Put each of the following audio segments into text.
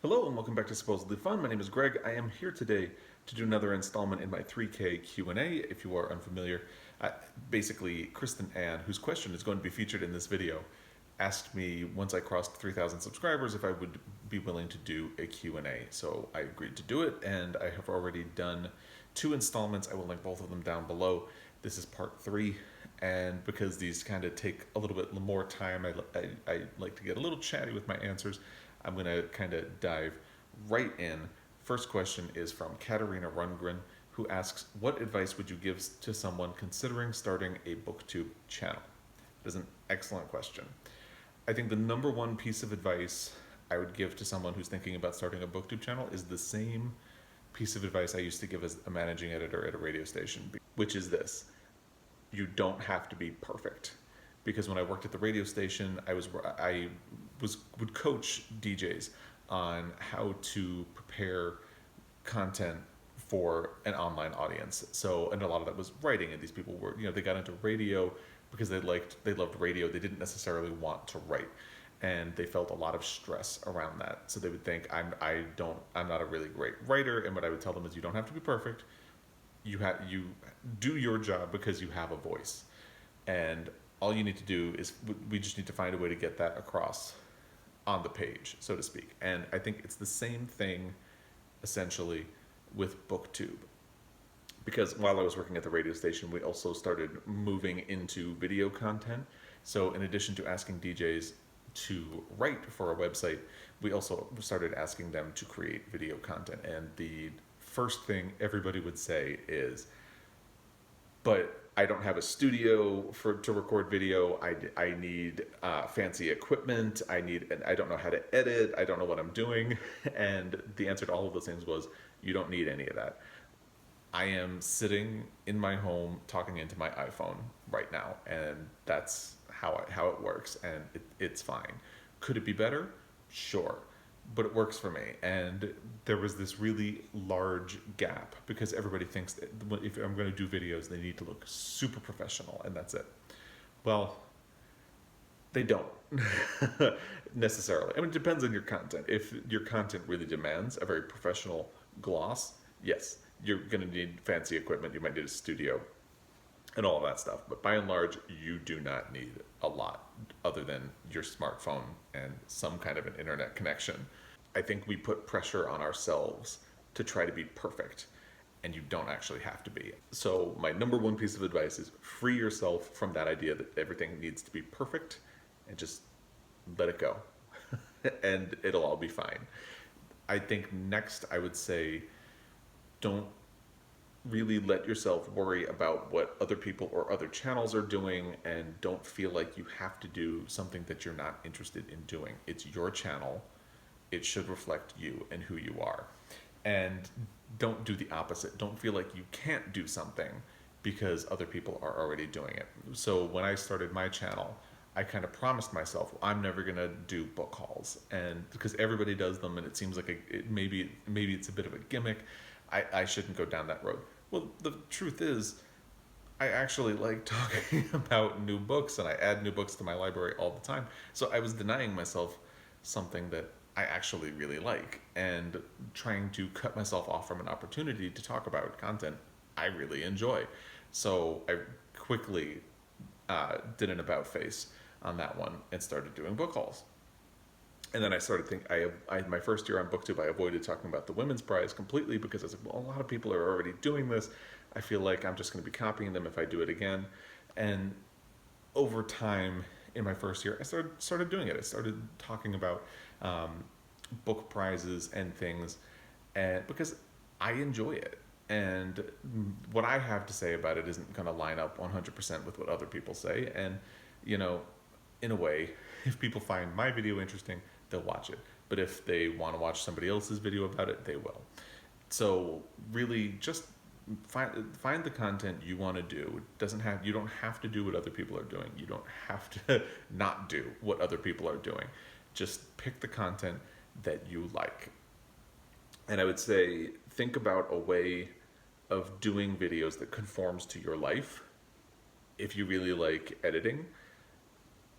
Hello and welcome back to Supposedly Fun. My name is Greg. I am here today to do another installment in my 3K Q&A. If you are unfamiliar, basically Kristen Ann, whose question is going to be featured in this video, asked me once I crossed 3,000 subscribers if I would be willing to do a Q&A. So I agreed to do it, and I have already done 2 installments. I will link both of them down below. This is part 3, and because these kind of take a little bit more time, I like to get a little chatty with my answers. I'm going to kind of dive right in. First question is from Katarina Rundgren, who asks, what advice would you give to someone considering starting a BookTube channel? It is an excellent question. I think the number one piece of advice I would give to someone who's thinking about starting a BookTube channel is the same piece of advice I used to give as a managing editor at a radio station, which is this: you don't have to be perfect. Because when I worked at the radio station, I would coach DJs on how to prepare content for an online audience. So, and a lot of that was writing, and these people were, they got into radio because they loved radio. They didn't necessarily want to write, and they felt a lot of stress around that. So they would think, I'm not a really great writer. And what I would tell them is, you don't have to be perfect. You do your job because you have a voice, and all you need to do is, we just need to find a way to get that across on the page, so to speak. And I think it's the same thing essentially with BookTube, because while I was working at the radio station, we also started moving into video content. So in addition to asking DJs to write for a website, we also started asking them to create video content. And the first thing everybody would say is, but I don't have a studio to record video. I need fancy equipment. I don't know how to edit. I don't know what I'm doing. And the answer to all of those things was, you don't need any of that. I am sitting in my home talking into my iPhone right now, and that's how it works, and it's fine. Could it be better? Sure. But it works for me. And there was this really large gap, because everybody thinks that if I'm going to do videos, they need to look super professional, and that's it. Well, they don't necessarily. I mean, it depends on your content. If your content really demands a very professional gloss, yes, you're going to need fancy equipment. You might need a studio and all of that stuff. But by and large, you do not need a lot other than your smartphone and some kind of an internet connection. I think we put pressure on ourselves to try to be perfect, and you don't actually have to be. So my number one piece of advice is, free yourself from that idea that everything needs to be perfect, and just let it go and it'll all be fine. I think next I would say, don't really let yourself worry about what other people or other channels are doing, and don't feel like you have to do something that you're not interested in doing. It's your channel. It should reflect you and who you are. And don't do the opposite. Don't feel like you can't do something because other people are already doing it. So when I started my channel, I kind of promised myself, I'm never gonna do book hauls, and because everybody does them, and it seems like maybe it's a bit of a gimmick. I shouldn't go down that road. Well, the truth is, I actually like talking about new books, and I add new books to my library all the time. So I was denying myself something that I actually really like, and trying to cut myself off from an opportunity to talk about content I really enjoy. So I quickly did an about face on that one and started doing book hauls. And then I started thinking, my first year on BookTube, I avoided talking about the Women's Prize completely, because I was like, well, a lot of people are already doing this. I feel like I'm just going to be copying them if I do it again. And over time, in my first year, I started doing it. I started talking about book prizes and things, and because I enjoy it. And what I have to say about it isn't going to line up 100% with what other people say. And, in a way, if people find my video interesting, they'll watch it. But if they want to watch somebody else's video about it, they will. So really, just find the content you want to do. You don't have to do what other people are doing. You don't have to not do what other people are doing. Just pick the content that you like. And I would say, think about a way of doing videos that conforms to your life. If you really like editing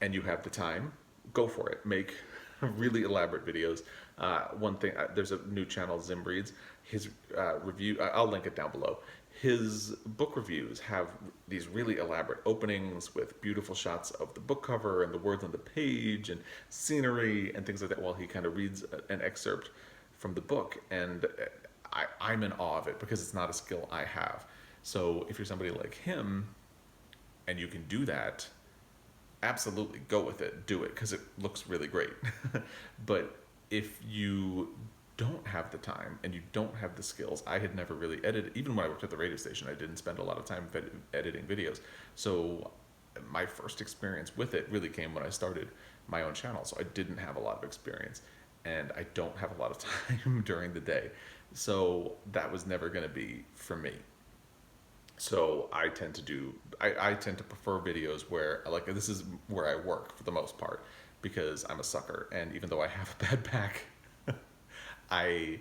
and you have the time, go for it. Make really elaborate videos. One thing, there's a new channel, Zimbrides. His review, I'll link it down below. His book reviews have these really elaborate openings with beautiful shots of the book cover and the words on the page and scenery and things like that while he kind of reads an excerpt from the book. And I'm in awe of it because it's not a skill I have. So if you're somebody like him and you can do that, absolutely go with it, do it, because it looks really great. But if you don't have the time and you don't have the skills, I had never really edited, even when I worked at the radio station, I didn't spend a lot of time editing videos. So my first experience with it really came when I started my own channel. So I didn't have a lot of experience and I don't have a lot of time during the day. So that was never going to be for me. So I tend to prefer videos where, like, this is where I work for the most part because I'm a sucker. And even though I have a bad back, I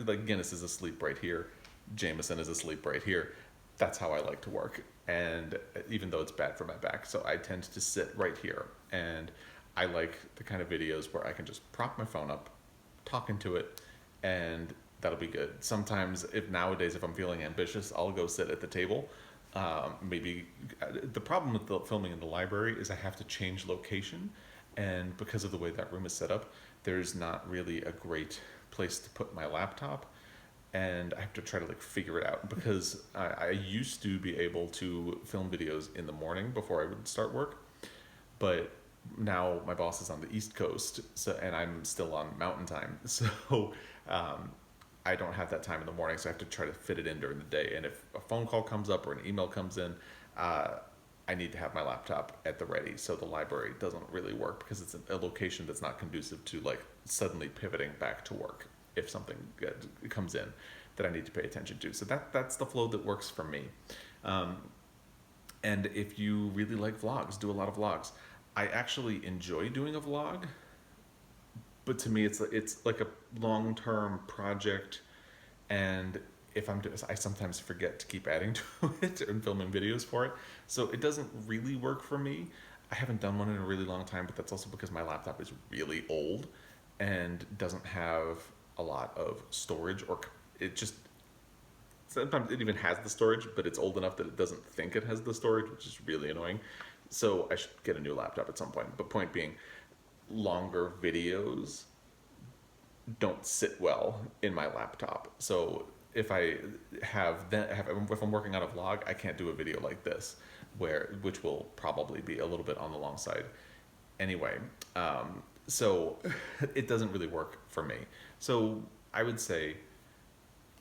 like, Guinness is asleep right here. Jameson is asleep right here. That's how I like to work. And even though it's bad for my back, so I tend to sit right here. And I like the kind of videos where I can just prop my phone up, talk into it, and that'll be good. Sometimes, if I'm feeling ambitious, I'll go sit at the table. Maybe the problem with the filming in the library is I have to change location, and because of the way that room is set up, there's not really a great place to put my laptop, and I have to try to like figure it out because I used to be able to film videos in the morning before I would start work, but now my boss is on the East Coast, and I'm still on Mountain Time, so I don't have that time in the morning, so I have to try to fit it in during the day. And if a phone call comes up or an email comes in, I need to have my laptop at the ready. So the library doesn't really work because it's a location that's not conducive to like suddenly pivoting back to work if something comes in that I need to pay attention to. So that's the flow that works for me. And if you really like vlogs, do a lot of vlogs. I actually enjoy doing a vlog, but to me, it's like a long-term project, and if I sometimes forget to keep adding to it and filming videos for it, so it doesn't really work for me. I haven't done one in a really long time, but that's also because my laptop is really old and doesn't have a lot of storage, or it just sometimes it even has the storage, but it's old enough that it doesn't think it has the storage, which is really annoying. So I should get a new laptop at some point. But point being, longer videos don't sit well in my laptop. So if if I'm working on a vlog, I can't do a video like this, which will probably be a little bit on the long side anyway. So it doesn't really work for me. So I would say,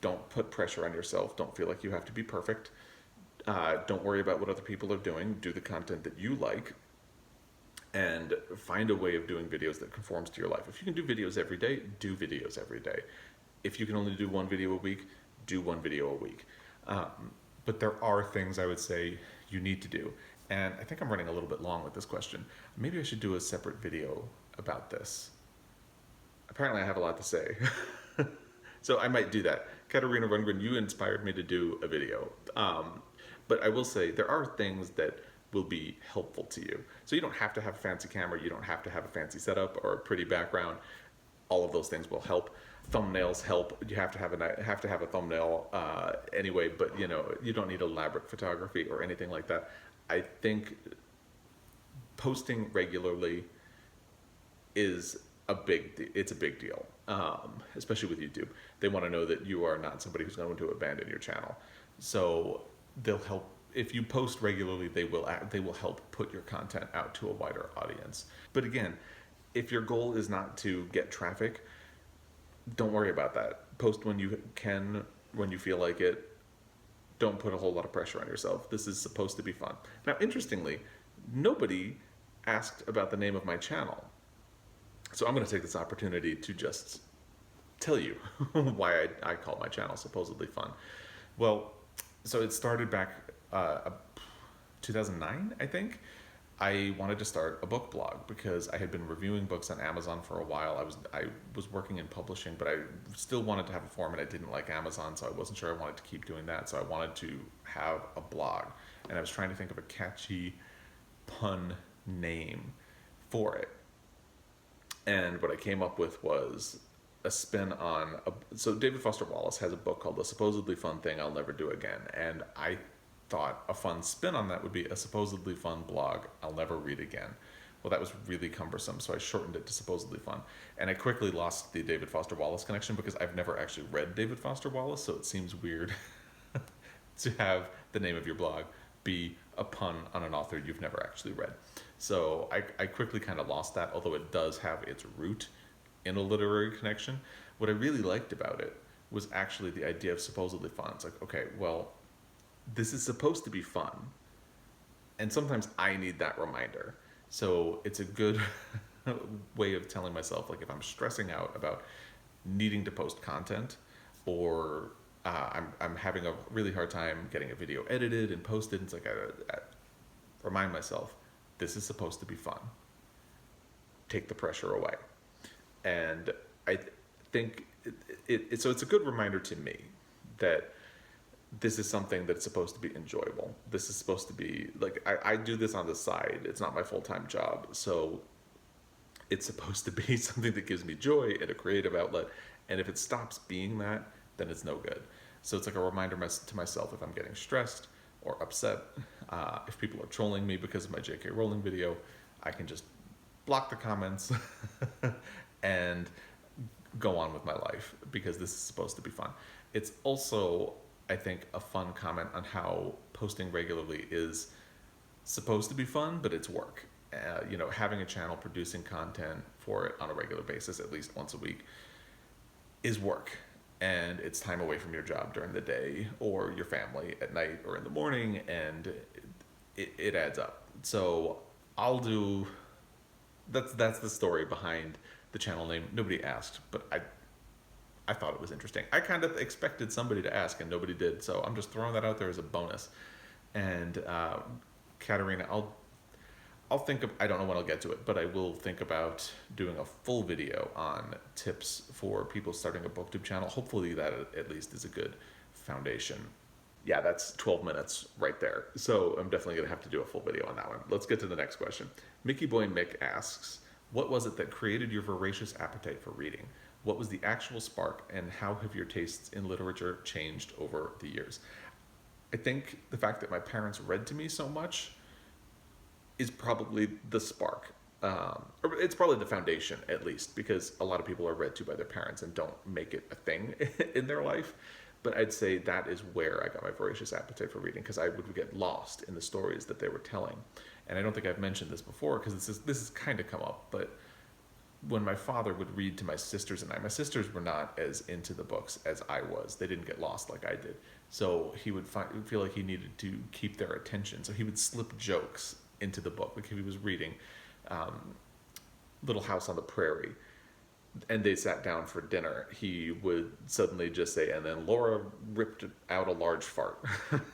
don't put pressure on yourself. Don't feel like you have to be perfect. Don't worry about what other people are doing. Do the content that you like, and find a way of doing videos that conforms to your life. If you can do videos every day, do videos every day. If you can only do one video a week, do one video a week. But there are things I would say you need to do. And I think I'm running a little bit long with this question. Maybe I should do a separate video about this. Apparently I have a lot to say. So I might do that. Katarina Rundgren, you inspired me to do a video. But I will say there are things that will be helpful to you. So you don't have to have a fancy camera, you don't have to have a fancy setup or a pretty background. All of those things will help. Thumbnails help. You have to have a thumbnail anyway, but you don't need elaborate photography or anything like that. I think posting regularly is a big deal, especially with YouTube. They want to know that you are not somebody who's going to abandon your channel. So they'll help. If you post regularly, they will help put your content out to a wider audience. But again, if your goal is not to get traffic, don't worry about that. Post when you can, when you feel like it. Don't put a whole lot of pressure on yourself. This is supposed to be fun. Now, interestingly, nobody asked about the name of my channel. So I'm going to take this opportunity to just tell you why I call my channel supposedly fun. Well, so it started back 2009, I think. I wanted to start a book blog because I had been reviewing books on Amazon for a while. I was working in publishing, but I still wanted to have a forum, and I didn't like Amazon, so I wasn't sure I wanted to keep doing that. So I wanted to have a blog, and I was trying to think of a catchy pun name for it. And what I came up with was a spin on so David Foster Wallace has a book called A Supposedly Fun Thing I'll Never Do Again, and I thought a fun spin on that would be a supposedly fun blog I'll never read again. Well, that was really cumbersome, so I shortened it to supposedly fun. And I quickly lost the David Foster Wallace connection because I've never actually read David Foster Wallace, so it seems weird to have the name of your blog be a pun on an author you've never actually read. So I quickly kind of lost that, although it does have its root in a literary connection. What I really liked about it was actually the idea of supposedly fun. It's like, okay, well, this is supposed to be fun, and sometimes I need that reminder. So it's a good way of telling myself, like, if I'm stressing out about needing to post content, or I'm having a really hard time getting a video edited and posted, it's like I remind myself, this is supposed to be fun. Take the pressure away. And I think so it's a good reminder to me that this is something that's supposed to be enjoyable. This is supposed to be, like, I do this on the side. It's not my full-time job. So it's supposed to be something that gives me joy and a creative outlet. And if it stops being that, then it's no good. So it's like a reminder to myself, if I'm getting stressed or upset, if people are trolling me because of my J.K. Rowling video, I can just block the comments and go on with my life, because this is supposed to be fun. It's also, I think, a fun comment on how posting regularly is supposed to be fun, but it's work. Having a channel, producing content for it on a regular basis, at least once a week, is work. And it's time away from your job during the day, or your family at night or in the morning, and it adds up. So that's the story behind the channel name. Nobody asked, but I thought it was interesting. I kind of expected somebody to ask, and nobody did, so I'm just throwing that out there as a bonus. And Katarina, I'll think of, I don't know when I'll get to it, but I will think about doing a full video on tips for people starting a BookTube channel. Hopefully that at least is a good foundation. Yeah, that's 12 minutes right there. So I'm definitely gonna have to do a full video on that one. Let's get to the next question. Mickyboy Mick asks, what was it that created your voracious appetite for reading? What was the actual spark, and how have your tastes in literature changed over the years? I think the fact that my parents read to me so much is probably the spark. Or it's probably the foundation, at least, because a lot of people are read to by their parents and don't make it a thing in their life. But I'd say that is where I got my voracious appetite for reading, because I would get lost in the stories that they were telling. And I don't think I've mentioned this before, because this has kind of come up, but when my father would read to my sisters and my sisters were not as into the books as I was. They didn't get lost like I did. So he would feel like he needed to keep their attention. So he would slip jokes into the book. Like if he was reading Little House on the Prairie, and they sat down for dinner, he would suddenly just say, and then Laura ripped out a large fart.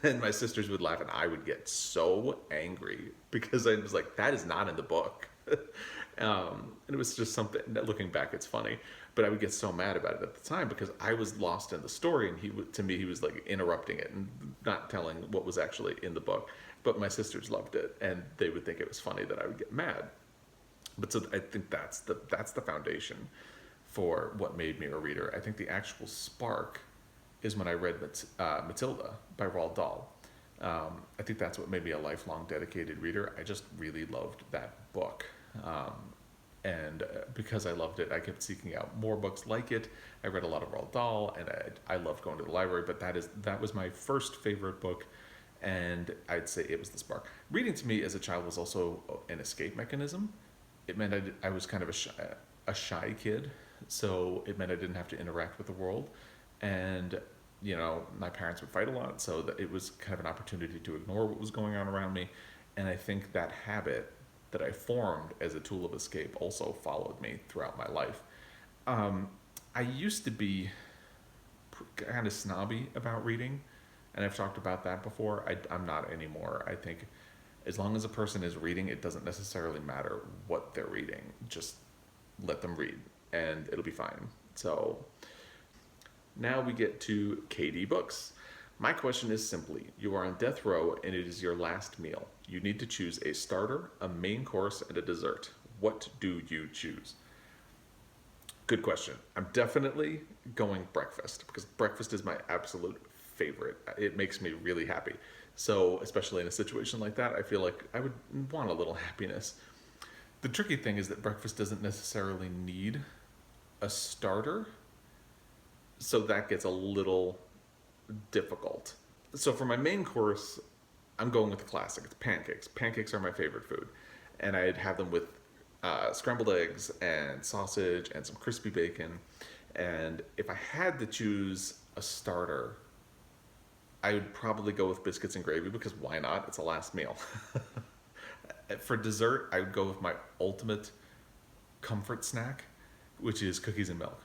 And my sisters would laugh, and I would get so angry, because I was like, that is not in the book. And it was just something that, looking back, it's funny, but I would get so mad about it at the time, because I was lost in the story, and he was like interrupting it and not telling what was actually in the book. But my sisters loved it, and they would think it was funny that I would get mad. But so I think that's the foundation for what made me a reader. I think the actual spark is when I read Matilda by Roald Dahl. I think that's what made me a lifelong dedicated reader. I just really loved that book. And because I loved it, I kept seeking out more books like it. I read a lot of Roald Dahl, and I loved going to the library, but that was my first favorite book, and I'd say it was the spark. Reading to me as a child was also an escape mechanism. It meant I was kind of a shy kid, so it meant I didn't have to interact with the world. And, my parents would fight a lot, so that it was kind of an opportunity to ignore what was going on around me. And I think that habit that I formed as a tool of escape also followed me throughout my life. I used to be kind of snobby about reading, and I've talked about that before. I'm not anymore. I think as long as a person is reading, it doesn't necessarily matter what they're reading. Just let them read, and it'll be fine. So now we get to KDBooks. My question is simply, you are on death row and it is your last meal. You need to choose a starter, a main course, and a dessert. What do you choose? Good question. I'm definitely going breakfast because breakfast is my absolute favorite. It makes me really happy. So, especially in a situation like that, I feel like I would want a little happiness. The tricky thing is that breakfast doesn't necessarily need a starter, so that gets a little difficult. So, for my main course, I'm going with the classic. It's pancakes. Pancakes are my favorite food, and I'd have them with scrambled eggs and sausage and some crispy bacon. And if I had to choose a starter, I would probably go with biscuits and gravy because why not? It's a last meal. For dessert, I would go with my ultimate comfort snack, which is cookies and milk.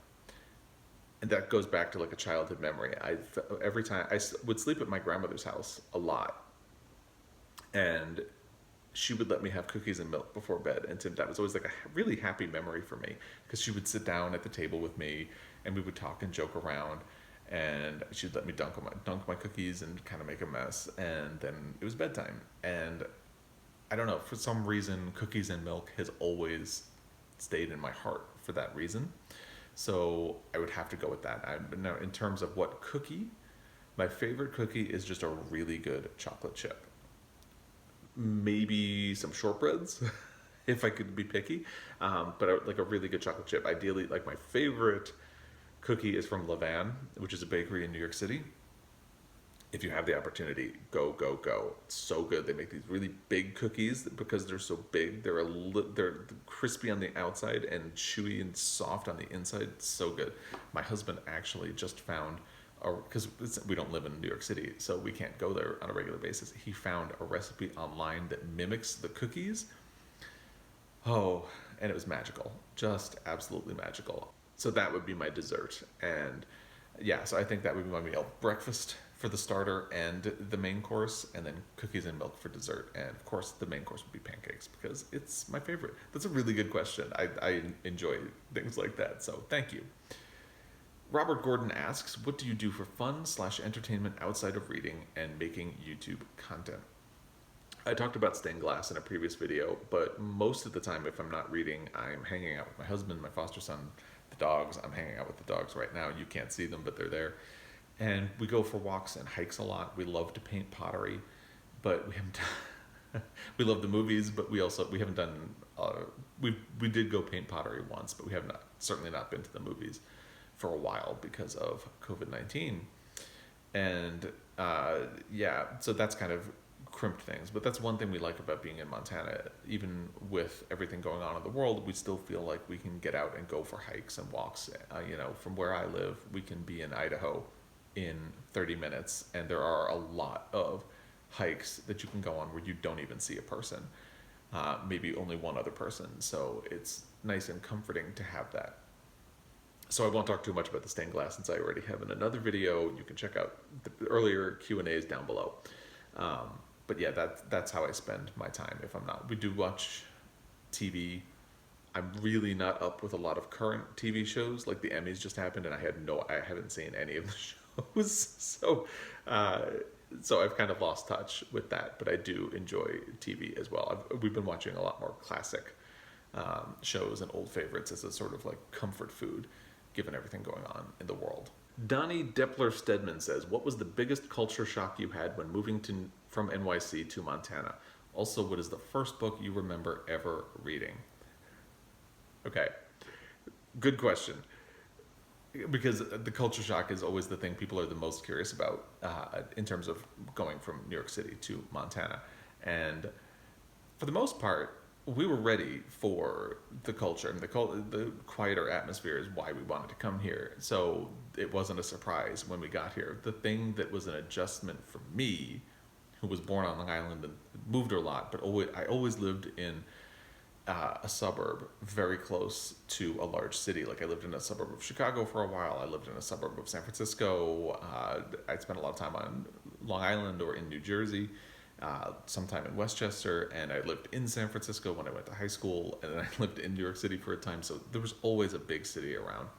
And that goes back to like a childhood memory. Every time would sleep at my grandmother's house a lot, and she would let me have cookies and milk before bed, and that was always like a really happy memory for me because she would sit down at the table with me, and we would talk and joke around, and she'd let me dunk my cookies and kind of make a mess, and then it was bedtime. And I don't know, for some reason, cookies and milk has always stayed in my heart for that reason. So I would have to go with that. Now, in terms of what cookie, my favorite cookie is just a really good chocolate chip. Maybe some shortbreads, if I could be picky. But like a really good chocolate chip. Ideally, like my favorite cookie is from Levan, which is a bakery in New York City. If you have the opportunity, go, go, go. It's so good. They make these really big cookies because they're so big. They're crispy on the outside and chewy and soft on the inside. It's so good. My husband actually just found, because we don't live in New York City, so we can't go there on a regular basis. He found a recipe online that mimics the cookies. Oh, and it was magical. Just absolutely magical. So that would be my dessert. And yeah, so I think that would be my meal. Breakfast for the starter and the main course, and then cookies and milk for dessert. And of course, the main course would be pancakes because it's my favorite. That's a really good question. I enjoy things like that. So thank you. Robert Gordon asks, what do you do for fun/entertainment outside of reading and making YouTube content? I talked about stained glass in a previous video, but most of the time, if I'm not reading, I'm hanging out with my husband, my foster son, the dogs. I'm hanging out with the dogs right now. You can't see them, but they're there. And we go for walks and hikes a lot. We love to paint pottery, but we haven't done, we love the movies, but we haven't done, we did go paint pottery once, but we have certainly not been to the movies for a while because of COVID-19. And yeah, so that's kind of crimped things. But that's one thing we like about being in Montana. Even with everything going on in the world, we still feel like we can get out and go for hikes and walks. From where I live, we can be in Idaho in 30 minutes, and there are a lot of hikes that you can go on where you don't even see a person, maybe only one other person. So it's nice and comforting to have that. So I won't talk too much about the stained glass since I already have in another video. You can check out the earlier Q&As down below. But yeah, that's how I spend my time if I'm not. We do watch TV. I'm really not up with a lot of current TV shows. Like the Emmys just happened, and I haven't seen any of the shows. So I've kind of lost touch with that. But I do enjoy TV as well. We've been watching a lot more classic shows and old favorites as a sort of like comfort food, given everything going on in the world. Donnie Depler-Stedman says, what was the biggest culture shock you had when moving from NYC to Montana? Also, what is the first book you remember ever reading? Okay, good question. Because the culture shock is always the thing people are the most curious about in terms of going from New York City to Montana. And for the most part, we were ready for the culture, and the quieter atmosphere is why we wanted to come here. So it wasn't a surprise when we got here. The thing that was an adjustment for me, who was born on Long Island and moved a lot, but I always lived in a suburb very close to a large city. Like I lived in a suburb of Chicago for a while. I lived in a suburb of San Francisco. I spent a lot of time on Long Island or in New Jersey. Sometime in Westchester, and I lived in San Francisco when I went to high school, and then I lived in New York City for a time, so there was always a big city around.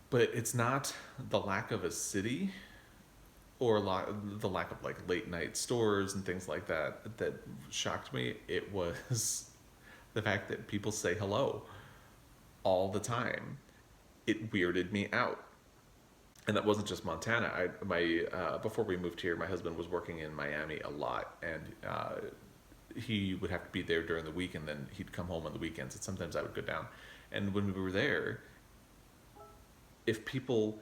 But it's not the lack of a city or the lack of like late night stores and things like that that shocked me. It was the fact that people say hello. all the time. It weirded me out. And that wasn't just Montana. Before we moved here, my husband was working in Miami a lot, and he would have to be there during the week, and then he'd come home on the weekends. And sometimes I would go down. And when we were there, if people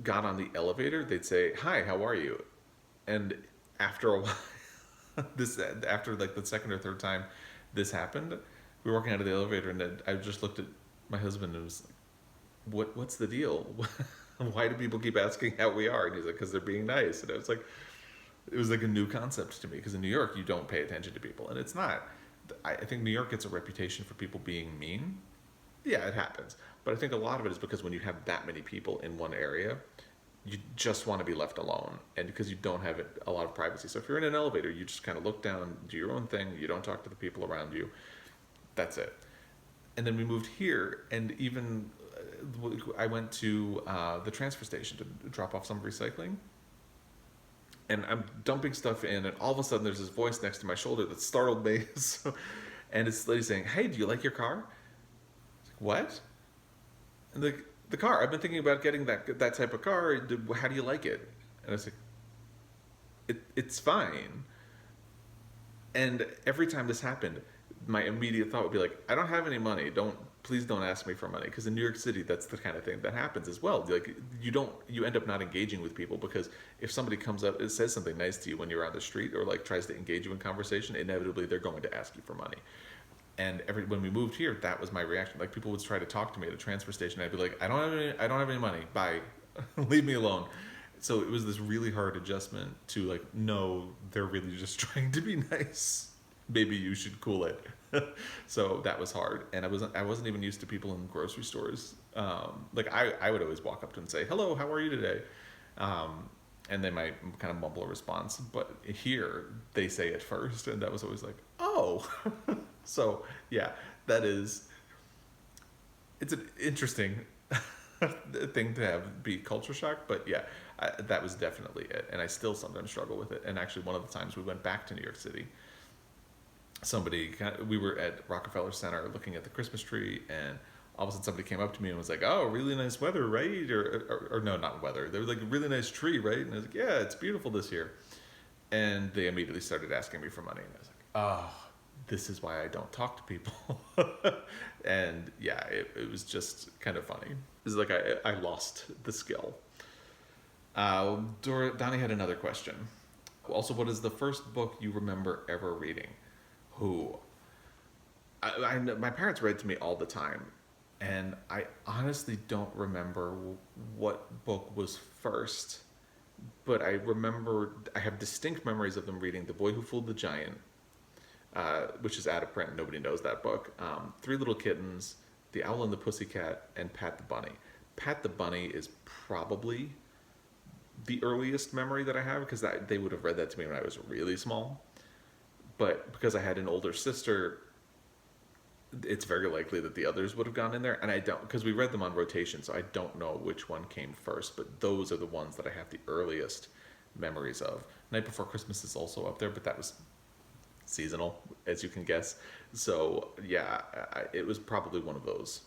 got on the elevator, they'd say, "Hi, how are you?" And after a while, after like the second or third time this happened, we were walking out of the elevator, and then I just looked at my husband and was like, "What's the deal? Why do people keep asking how we are?" And he's like, "Because they're being nice." And it was like a new concept to me, because in New York you don't pay attention to people, and it's not. I think New York gets a reputation for people being mean. Yeah, it happens, but I think a lot of it is because when you have that many people in one area, you just want to be left alone, and because you don't have a lot of privacy. So if you're in an elevator, you just kind of look down, do your own thing. You don't talk to the people around you. That's it. And then we moved here, and even I went to the transfer station to drop off some recycling, and I'm dumping stuff in, and all of a sudden there's this voice next to my shoulder that startled me. And it's this lady saying, "Hey, do you like your car?" I was like, "What?" And the car. I've been thinking about getting that type of car. How do you like it? And I was like, it's fine. And every time this happened, my immediate thought would be like, "I don't have any money. Please don't ask me for money." Because in New York City, that's the kind of thing that happens as well. Like you end up not engaging with people, because if somebody comes up and says something nice to you when you're on the street, or like tries to engage you in conversation, inevitably they're going to ask you for money. And when we moved here, that was my reaction. Like, people would try to talk to me at a transfer station. I'd be like, I don't have any money. Bye. Leave me alone. So it was this really hard adjustment to like, no, they're really just trying to be nice. Maybe you should cool it. So that was hard. And I wasn't even used to people in grocery stores. Like I would always walk up to them and say, "Hello, how are you today?" And they might kind of mumble a response. But here, they say it first. And that was always like, "Oh." So yeah, it's an interesting thing to be culture shock, but yeah, that was definitely it. And I still sometimes struggle with it. And actually, one of the times we went back to New York City, we were at Rockefeller Center looking at the Christmas tree, and all of a sudden somebody came up to me and was like, "Oh, really nice weather, right?" Or no, not weather. They were like, "A really nice tree, right?" And I was like, "Yeah, it's beautiful this year." And they immediately started asking me for money, and I was like, "Oh, this is why I don't talk to people." And yeah, it was just kind of funny. It was like I lost the skill. Donnie had another question. Also, what is the first book you remember ever reading? Who? My parents read to me all the time, and I honestly don't remember what book was first, but I have distinct memories of them reading The Boy Who Fooled the Giant, which is out of print. Nobody knows that book. Three Little Kittens, The Owl and the Pussycat, and Pat the Bunny. Pat the Bunny is probably the earliest memory that I have, because they would have read that to me when I was really small. But because I had an older sister, it's very likely that the others would have gone in there. And I don't, because we read them on rotation, so I don't know which one came first. But those are the ones that I have the earliest memories of. Night Before Christmas is also up there, but that was seasonal, as you can guess. So yeah, it was probably one of those.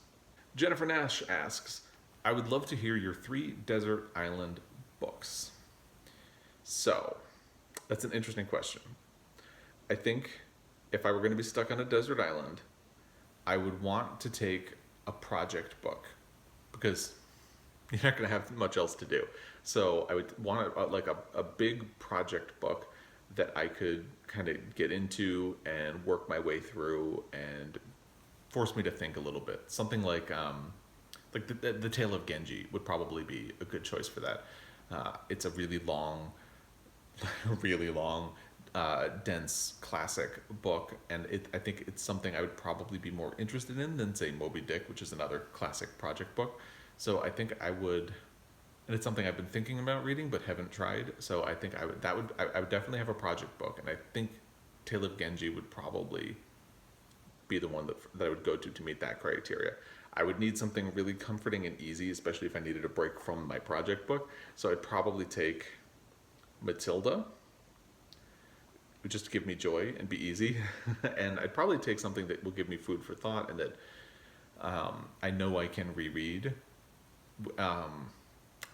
Jennifer Nash asks, "I would love to hear your 3 desert island books." So that's an interesting question. I think if I were going to be stuck on a desert island, I would want to take a project book, because you're not going to have much else to do. So I would want a big project book that I could kind of get into and work my way through and force me to think a little bit. Something like the Tale of Genji would probably be a good choice for that. It's a really long, really long, dense classic book, and I think it's something I would probably be more interested in than, say, Moby Dick, which is another classic project book. So I think I would, and it's something I've been thinking about reading but haven't tried. So I think I would definitely have a project book, and I think Tale of Genji would probably be the one that I would go to meet that criteria. I would need something really comforting and easy, especially if I needed a break from my project book. So I'd probably take Matilda, just to give me joy and be easy. And I'd probably take something that will give me food for thought, and that I know I can reread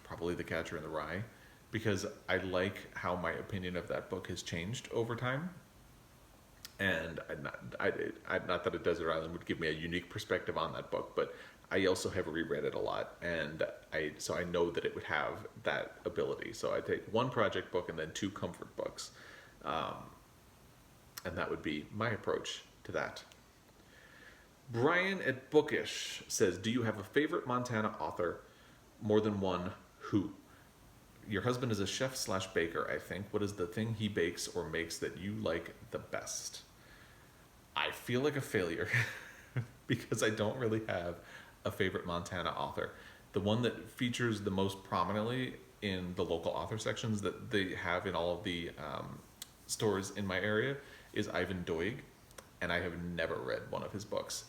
probably The Catcher in the Rye, because I like how my opinion of that book has changed over time. And not that A Desert Island would give me a unique perspective on that book, but I also have reread it a lot, and I know that it would have that ability. So I take one project book and then two comfort books, and that would be my approach to that. Brian at Bookish says, "Do you have a favorite Montana author? More than one? Who? Your husband is a chef slash baker, I think. What is the thing he bakes or makes that you like the best?" I feel like a failure because I don't really have a favorite Montana author. The one that features the most prominently in the local author sections that they have in all of the stores in my area is Ivan Doig, and I have never read one of his books.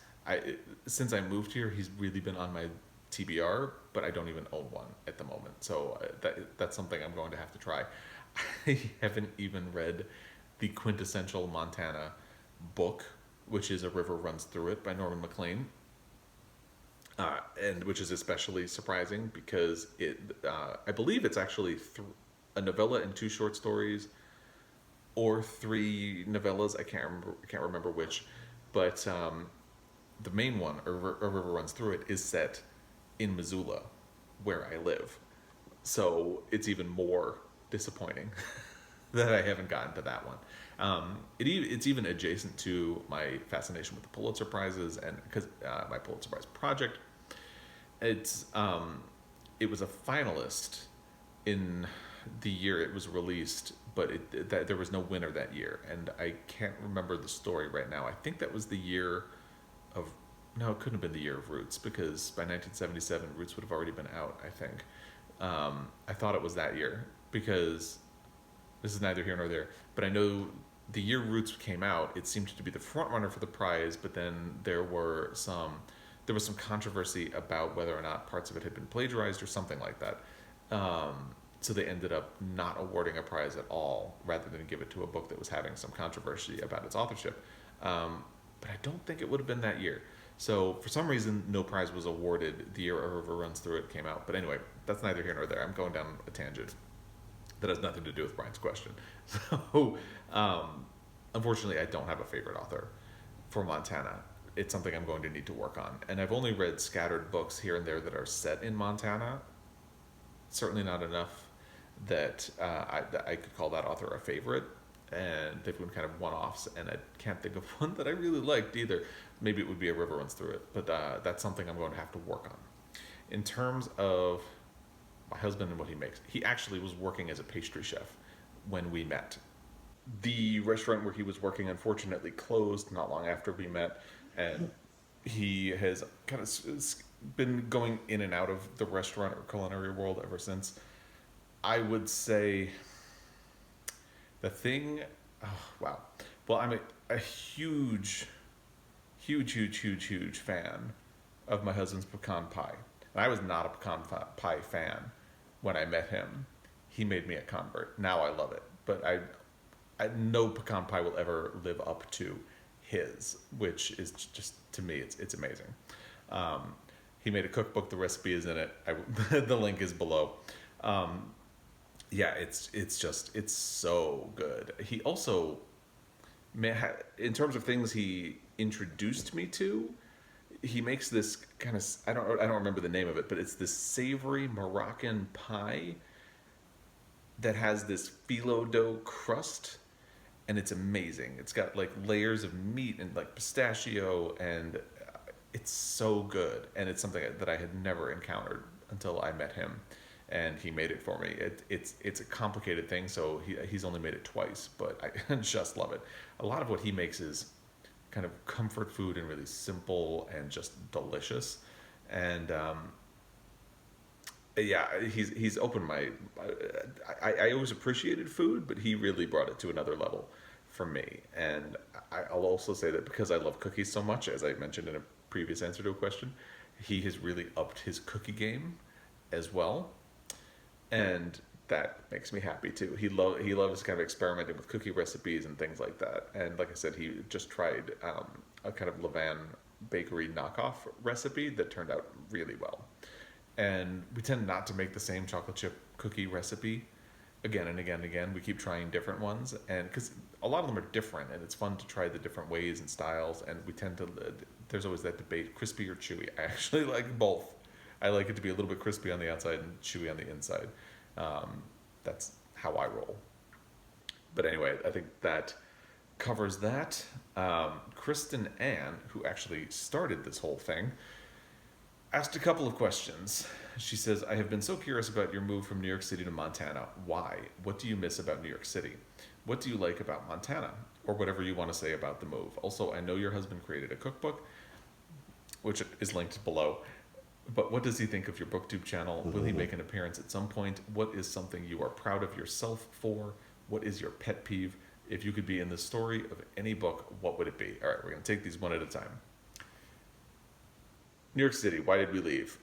Since I moved here, he's really been on my TBR, but I don't even own one at the moment. So that's something I'm going to have to try. I haven't even read the quintessential Montana book, which is A River Runs Through It by Norman MacLean. And which is especially surprising because I believe it's actually a novella and two short stories, or three novellas. I can't remember which, but the main one, A River Runs Through It, is set in Missoula, where I live. So it's even more disappointing that I haven't gotten to that one. It's even adjacent to my fascination with the Pulitzer Prizes, and because my Pulitzer Prize project, it was a finalist in the year it was released, but there was no winner that year, and I can't remember the story right now. I think that was the year of no, it couldn't have been the year of Roots, because by 1977 Roots would have already been out, I think. I thought it was that year, because this is neither here nor there, but I know the year Roots came out, it seemed to be the front runner for the prize, but then there was some controversy about whether or not parts of it had been plagiarized or something like that. So they ended up not awarding a prize at all, rather than give it to a book that was having some controversy about its authorship. But I don't think it would have been that year. So for some reason, no prize was awarded the year A River Runs Through It came out. But anyway, that's neither here nor there. I'm going down a tangent that has nothing to do with Brian's question. So unfortunately, I don't have a favorite author for Montana. It's something I'm going to need to work on. And I've only read scattered books here and there that are set in Montana. Certainly not enough that I could call that author a favorite. And they've been kind of one-offs, and I can't think of one that I really liked either. Maybe it would be A River Runs Through It, but that's something I'm going to have to work on. In terms of my husband and what he makes, he actually was working as a pastry chef when we met. The restaurant where he was working unfortunately closed not long after we met, and he has kind of been going in and out of the restaurant or culinary world ever since. I would say the thing, wow. Well, I'm a huge fan of my husband's pecan pie. And I was not a pecan pie fan when I met him. He made me a convert. Now I love it. But I no pecan pie will ever live up to his, which is just, to me, it's amazing. He made a cookbook. The recipe is in it. The link is below. Yeah, it's so good. He also, in terms of things he introduced me to, he makes this kind of, I don't remember the name of it, but it's this savory Moroccan pie that has this phyllo dough crust, and it's amazing. It's got like layers of meat and like pistachio, and it's so good. And it's something that I had never encountered until I met him, and he made it for me. It's a complicated thing, so he's only made it twice, but I just love it. A lot of what he makes is kind of comfort food and really simple and just delicious. And yeah, he's opened my. I always appreciated food, but he really brought it to another level for me. And I'll also say that because I love cookies so much, as I mentioned in a previous answer to a question, he has really upped his cookie game as well, and that makes me happy too. He loves kind of experimenting with cookie recipes and things like that. And like I said, he just tried a kind of levain bakery knockoff recipe that turned out really well. And we tend not to make the same chocolate chip cookie recipe again and again and again. We keep trying different ones, and because a lot of them are different, and it's fun to try the different ways and styles. And we tend to there's always that debate: crispy or chewy. I actually like both. I like it to be a little bit crispy on the outside and chewy on the inside. That's how I roll. But anyway, I think that covers that. Kristen Ann, who actually started this whole thing, asked a couple of questions. She says, I have been so curious about your move from New York City to Montana. Why? What do you miss about New York City? What do you like about Montana? Or whatever you want to say about the move. Also, I know your husband created a cookbook, which is linked below. But what does he think of your BookTube channel? Will he make an appearance at some point? What is something you are proud of yourself for? What is your pet peeve? If you could be in the story of any book, what would it be? All right, we're going to take these one at a time. New York City, why did we leave?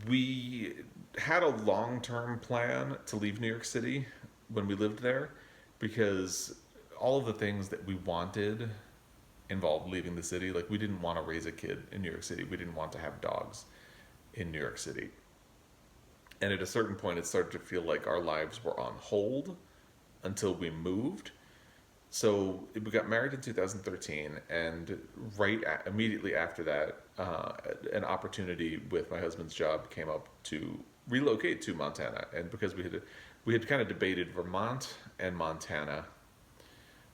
We had a long-term plan to leave New York City when we lived there because all of the things that we wanted involved leaving the city. Like, we didn't want to raise a kid in New York City. We didn't want to have dogs in New York City. And at a certain point, it started to feel like our lives were on hold until we moved. So we got married in 2013, and immediately after that, an opportunity with my husband's job came up to relocate to Montana. And because we had kind of debated Vermont and Montana,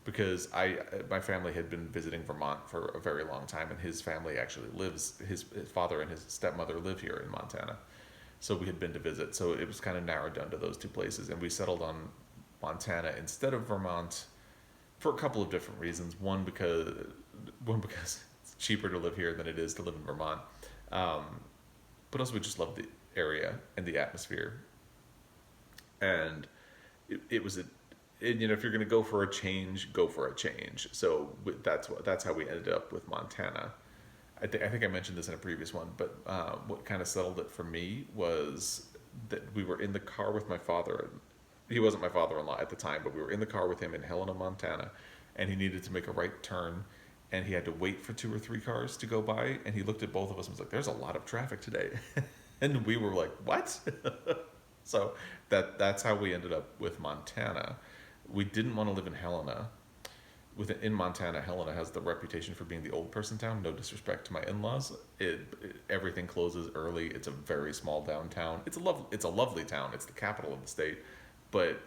because my family had been visiting Vermont for a very long time, and his family actually his father and his stepmother live here in Montana. So we had been to visit. So it was kind of narrowed down to those two places, and we settled on Montana instead of Vermont for a couple of different reasons. One because it's cheaper to live here than it is to live in Vermont, but also we just loved the area and the atmosphere, and it was if you're going to go for a change, go for a change. So that's how we ended up with Montana. I think I mentioned this in a previous one, but what kind of settled it for me was that we were in the car with my father. He wasn't my father-in-law at the time, but we were in the car with him in Helena, Montana, and he needed to make a right turn, and he had to wait for 2 or 3 cars to go by, and he looked at both of us and was like, there's a lot of traffic today. And we were like, what? So that's how we ended up with Montana. We didn't want to live in Helena. In Montana, Helena has the reputation for being the old person town. No disrespect to my in-laws. Everything closes early. It's a very small downtown. It's a lovely town. It's the capital of the state, but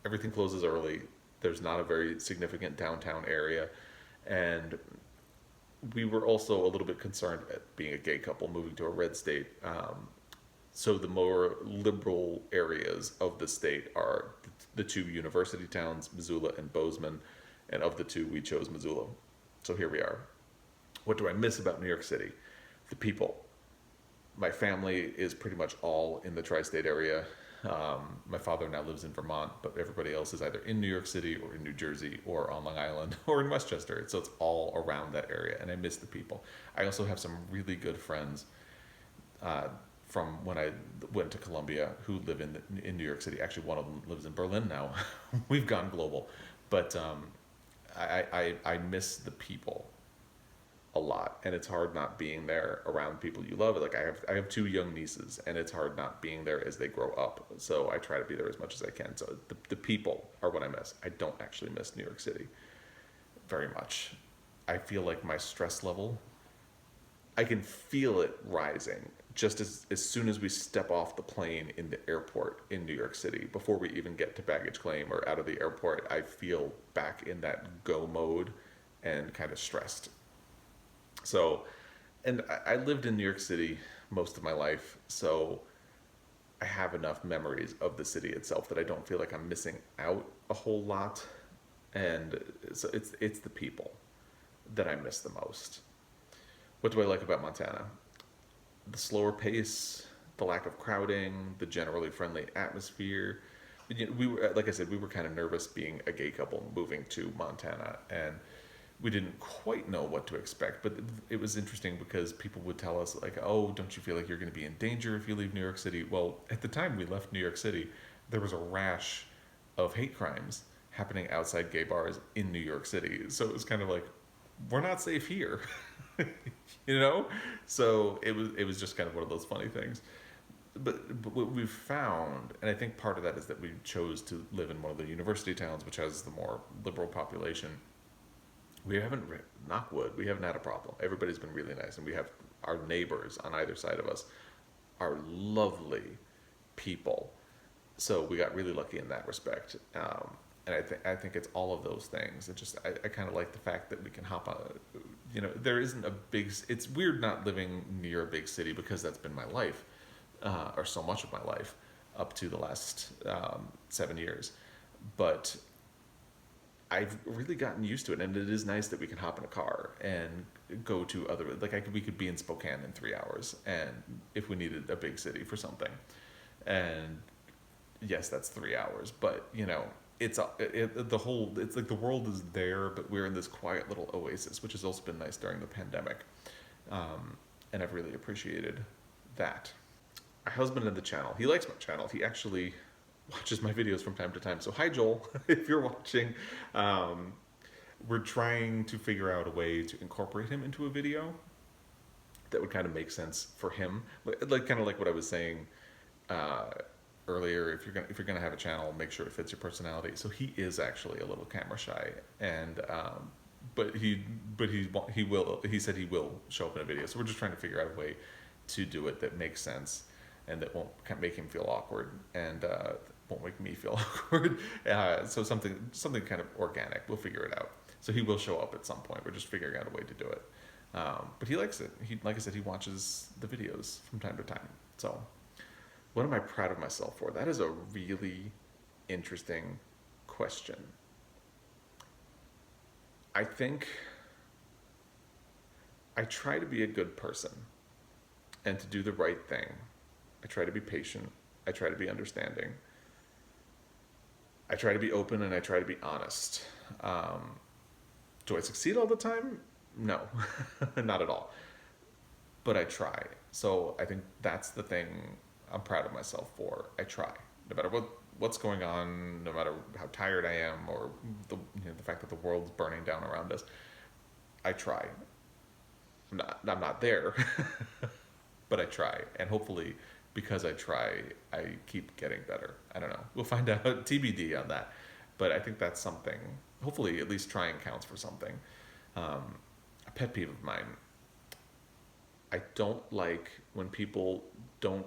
everything closes early. There's not a very significant downtown area, and we were also a little bit concerned at being a gay couple moving to a red state. So the more liberal areas of the state are the 2 university towns, Missoula and Bozeman, and of the 2, we chose Missoula. So here we are. What do I miss about New York City? The people. My family is pretty much all in the tri-state area. My father now lives in Vermont, but everybody else is either in New York City or in New Jersey or on Long Island or in Westchester. So it's all around that area, and I miss the people. I also have some really good friends from when I went to Columbia who live in New York City. Actually, one of them lives in Berlin now. We've gone global, but I miss the people a lot, and it's hard not being there around people you love. Like I have 2 young nieces, and it's hard not being there as they grow up. So I try to be there as much as I can. So the people are what I miss. I don't actually miss New York City very much. I feel like my stress level, I can feel it rising just as soon as we step off the plane in the airport in New York City. Before we even get to baggage claim or out of the airport, I feel back in that go mode and kind of stressed. So, and I lived in New York City most of my life, so I have enough memories of the city itself that I don't feel like I'm missing out a whole lot. And so it's the people that I miss the most. What do I like about Montana? The slower pace, the lack of crowding, the generally friendly atmosphere. We were, like I said, we were kind of nervous being a gay couple moving to Montana, and we didn't quite know what to expect. But it was interesting because people would tell us, like, oh, don't you feel like you're going to be in danger if you leave New York City? Well, at the time we left New York City, there was a rash of hate crimes happening outside gay bars in New York City. So it was kind of like, we're not safe here. you know? So it was just kind of one of those funny things. But what we've found, and I think part of that is that we chose to live in one of the university towns, which has the more liberal population. We haven't, knock wood, we haven't had a problem. Everybody's been really nice, and we have our neighbors on either side of us are lovely people. So we got really lucky in that respect. And I think it's all of those things. It just I kind of like the fact that we can hop on. There isn't a big. It's weird not living near a big city because that's been my life, or so much of my life, up to the last 7 years. But I've really gotten used to it, and it is nice that we can hop in a car and go to other. We could be in Spokane in 3 hours, and if we needed a big city for something, and yes, that's 3 hours, but it's the whole. It's like the world is there, but we're in this quiet little oasis, which has also been nice during the pandemic, and I've really appreciated that. My husband in the channel, he likes my channel. He actually watches my videos from time to time. So hi, Joel, if you're watching. We're trying to figure out a way to incorporate him into a video that would kind of make sense for him, kind of like what I was saying earlier. If you're gonna have a channel, make sure it fits your personality. So he is actually a little camera shy, and he said he will show up in a video. So we're just trying to figure out a way to do it that makes sense and that won't make him feel awkward, and won't make me feel awkward. So something kind of organic. We'll figure it out. So he will show up at some point. We're just figuring out a way to do it. But he likes it. Like I said, he watches the videos from time to time. So what am I proud of myself for? That is a really interesting question. I think I try to be a good person and to do the right thing. I try to be patient. I try to be understanding. I try to be open, and I try to be honest. Do I succeed all the time? No, not at all. But I try. So I think that's the thing I'm proud of myself for. I try. No matter what's going on, no matter how tired I am, or the fact that the world's burning down around us, I try. I'm not there, but I try. And hopefully, because I try, I keep getting better. I don't know. We'll find out. TBD on that. But I think that's something. Hopefully, at least trying counts for something. A pet peeve of mine. I don't like when people don't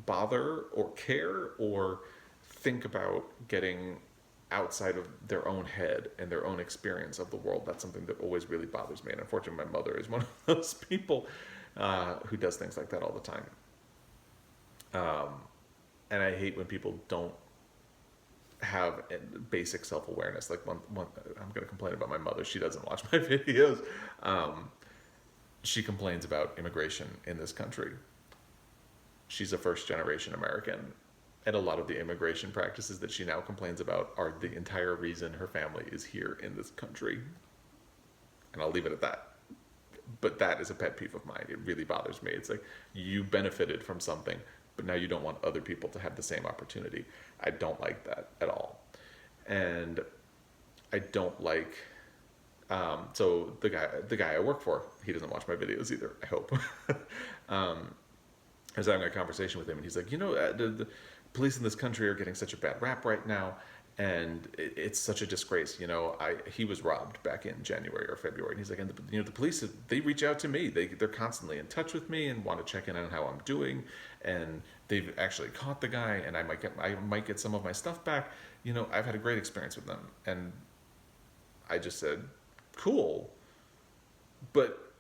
bother or care or think about getting outside of their own head and their own experience of the world. That's something that always really bothers me. And unfortunately, my mother is one of those people who does things like that all the time. And I hate when people don't have basic self-awareness. Like I'm going to complain about my mother. She doesn't watch my videos. She complains about immigration in this country. She's a first-generation American, and a lot of the immigration practices that she now complains about are the entire reason her family is here in this country. And I'll leave it at that. But that is a pet peeve of mine. It really bothers me. It's like, you benefited from something, but now you don't want other people to have the same opportunity. I don't like that at all. And I don't like, so the guy I work for, he doesn't watch my videos either, I hope. I was having a conversation with him, and he's like, the police in this country are getting such a bad rap right now, and it's such a disgrace. He was robbed back in January or February, and he's like, and the police, they reach out to me. They're constantly in touch with me and want to check in on how I'm doing, and they've actually caught the guy, and I might get some of my stuff back. I've had a great experience with them. And I just said, cool, but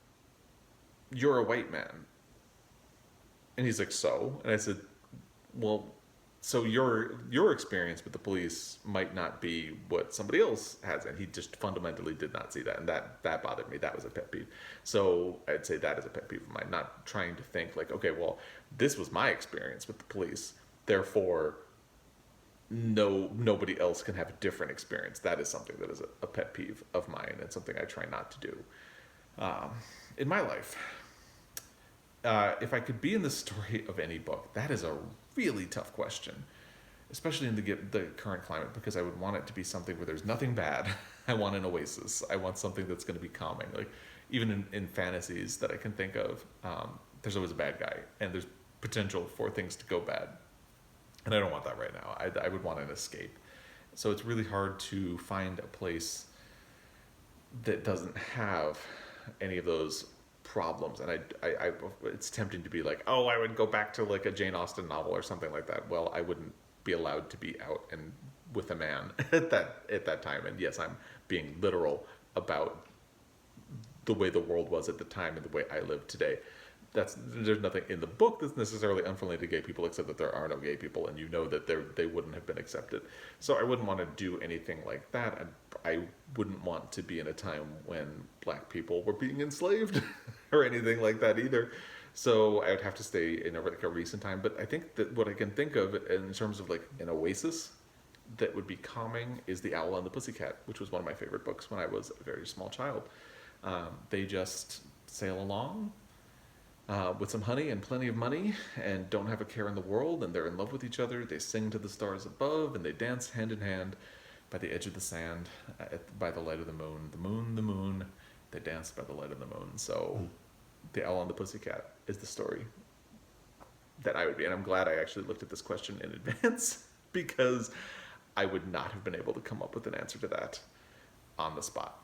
you're a white man. And he's like, so? And I said, well, so your experience with the police might not be what somebody else has. And he just fundamentally did not see that. And that bothered me. That was a pet peeve. So I'd say that is a pet peeve of mine. Not trying to think like, okay, well, this was my experience with the police, therefore nobody else can have a different experience. That is something that is a pet peeve of mine, and something I try not to do in my life. If I could be in the story of any book, that is a really tough question, especially in the current climate, because I would want it to be something where there's nothing bad. I want an oasis. I want something that's going to be calming. Like, even in fantasies that I can think of, there's always a bad guy, and there's potential for things to go bad. And I don't want that right now. I would want an escape. So it's really hard to find a place that doesn't have any of those problems. And it's tempting to be like, oh, I would go back to like a Jane Austen novel or something like that. Well, I wouldn't be allowed to be out and with a man at that time. And yes, I'm being literal about the way the world was at the time and the way I live today. There's nothing in the book that's necessarily unfriendly to gay people, except that there are no gay people, and you know that they wouldn't have been accepted. So I wouldn't want to do anything like that. I wouldn't want to be in a time when black people were being enslaved or anything like that either. So I would have to stay in like a recent time. But I think that what I can think of in terms of like an oasis that would be calming is The Owl and the Pussycat, which was one of my favorite books when I was a very small child. They just sail along with some honey and plenty of money, and don't have a care in the world, and they're in love with each other. They sing to the stars above, and they dance hand in hand by the edge of the sand, by the light of the moon. The moon, they dance by the light of the moon. So The Owl and the Pussycat is the story that I would be. And I'm glad I actually looked at this question in advance, because I would not have been able to come up with an answer to that on the spot.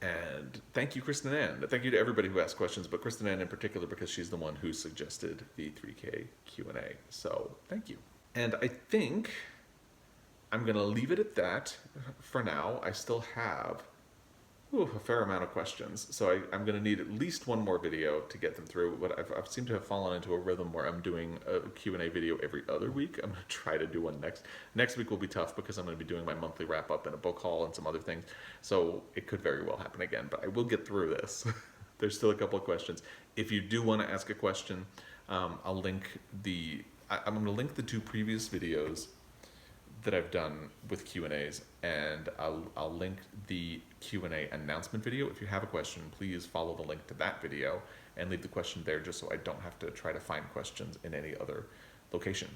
And thank you, Kristen Ann. Thank you to everybody who asked questions, but Kristen Ann in particular, because she's the one who suggested the 3K Q&A. So thank you. And I think I'm going to leave it at that for now. I still have a fair amount of questions, so I'm going to need at least one more video to get them through. But I've seemed to have fallen into a rhythm where I'm doing a Q&A video every other week. I'm going to try to do one next week. Will be tough because I'm going to be doing my monthly wrap up and a book haul and some other things, so it could very well happen again, but I will get through this. There's still a couple of questions. If you do want to ask a question, I'll link I'm going to link the 2 previous videos that I've done with Q&As, and I'll link the Q&A announcement video. If you have a question, please follow the link to that video and leave the question there, just so I don't have to try to find questions in any other location.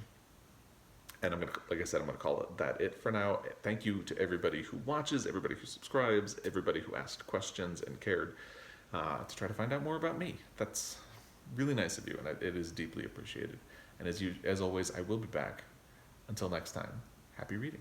And I'm gonna, like I said, I'm gonna call it for now. Thank you to everybody who watches, everybody who subscribes, everybody who asked questions and cared to try to find out more about me. That's really nice of you, and it is deeply appreciated. And as always, I will be back. Until next time. Happy reading.